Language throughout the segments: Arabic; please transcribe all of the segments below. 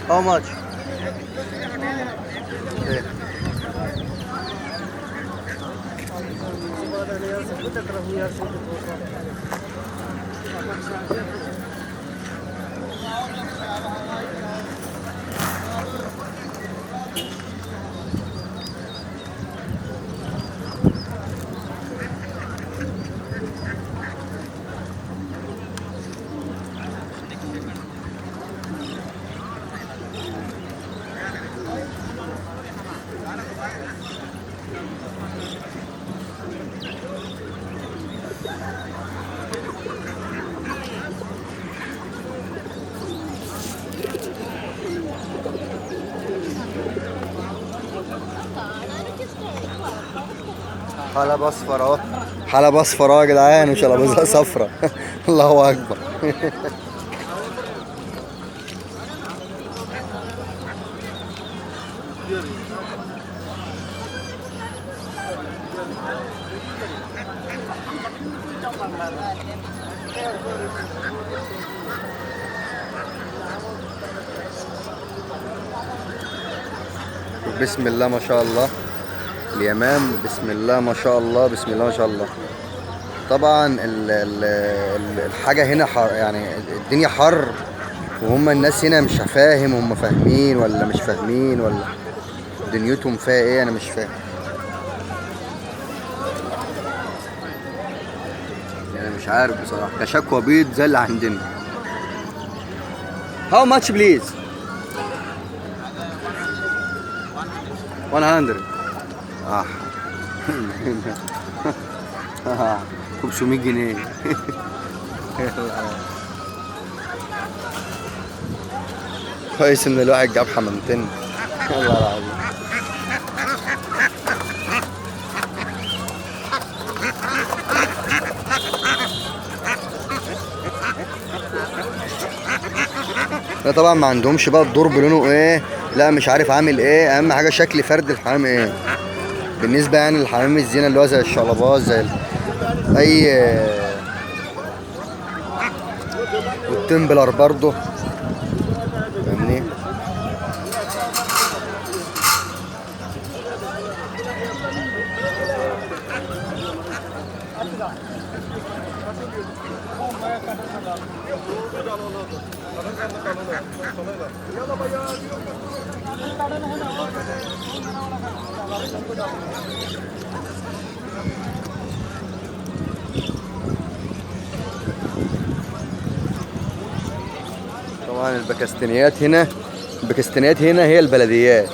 How much? Okay. حلب اصفر اهو، حلب اصفر اهو يا جدعان، مش حلبة صفرا. الله اكبر. بسم الله ما شاء الله، اليمام بسم الله ما شاء الله، بسم الله ما شاء الله. طبعا الحاجة هنا حر، يعني الدنيا حر، وهم الناس هنا مش فاهم هم فاهمين ولا مش فاهمين ولا دنيتهم فيها ايه، انا مش فاهم. يعني مش عارف بصراحة، كشكوى بيض زي اللي عندنا. How much please? 100. 500 جنيه. كويس ان الواحد جاب حمامتين. والله العظيم. لا طبعا ما عندهمش بقى الدور بلونه ايه، لا مش عارف عامل ايه، اهم حاجه شكل فرد الحمام ايه. بالنسبه يعني للحمام الزينه اللي هو زي الشلباز، زي اي، والتمبلر برضه، فاهمني. طبعا الباكستانيات هنا، الباكستانيات هنا هي البلديات،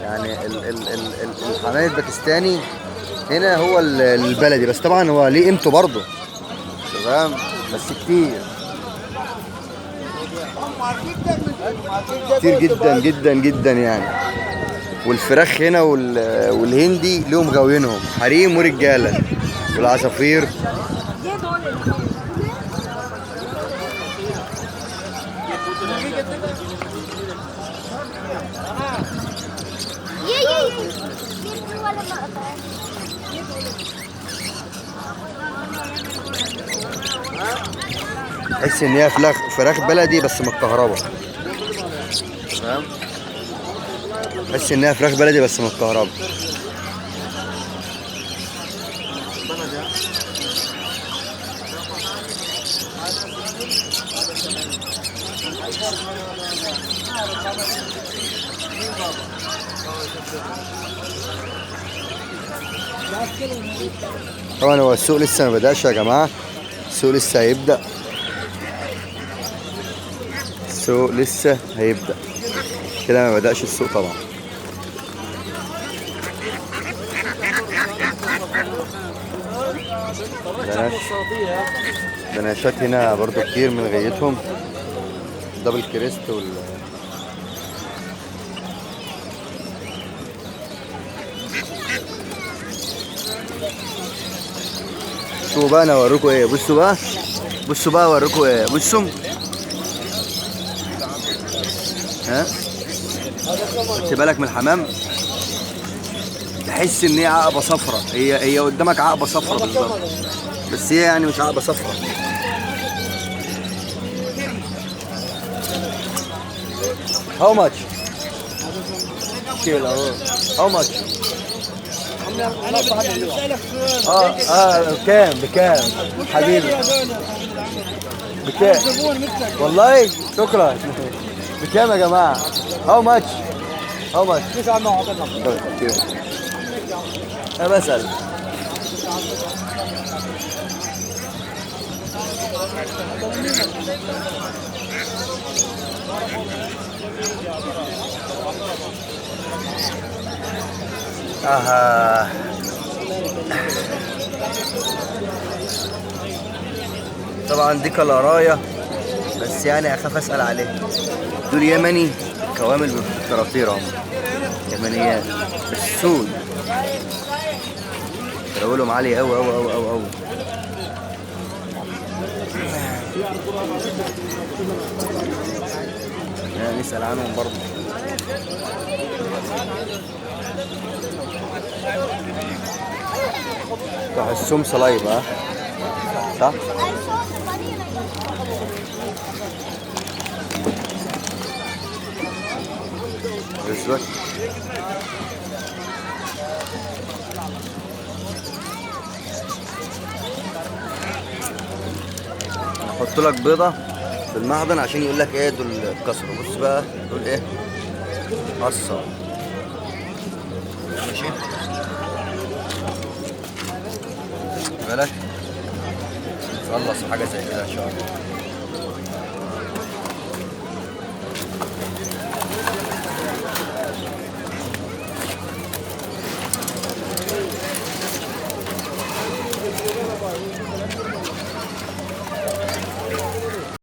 يعني الحمام الباكستاني هنا هو البلدي، بس طبعا هو ليه قيمته برضه، تمام، بس كتير كتير جدا جدا جدا يعني. والفراخ هنا والهندي لهم غاوينهم، حريم ورجاله، والعصافير. تحس ان هي فراخ بلدي بس متكهربه، تمام، تحس انها فراخ بلدي بس متكهربه. طبعا هو السوق لسه ما بدأش يا جماعه، السوق لسه هيبدأ، السوق لسه هيبدأ كده، ما بدأش السوق طبعا. بناشات هنا برضو كتير من غايتهم، دبل كريست شوفوا بقى انا اوريكم ايه. بصوا بقى، بصوا بقى اوريكم ايه. بصوا ها، خدت بالك من الحمام؟ تحس ان هي عقبه صفرة، هي قدامك عقبه صفرة بالظبط، بس هي يعني مش عقبه صفرة. How much? كيلو اهو. How much? بكام حبيبي؟ بكام؟ والله شكرا. بكام يا جماعة؟ How much? How much؟ انا بسأل. اها طبعا دي كلارايا، بس يعني اخاف اسال عليه. دول يمني، كوامل بالكراتير اهم، يمنيات بس سود، تراولهم عالي اوي اوي اوي اوي اوي. يعني نسال عنهم برضه. تحسهم صلايب ها؟ صح؟ بالظبط. احط لك بيضة في المعدن عشان يقول لك ايه دول اتكسروا. بص بقى دول ايه؟ قصة. ماشي؟ بالك؟ نخلص حاجة زي كده ان شاء الله.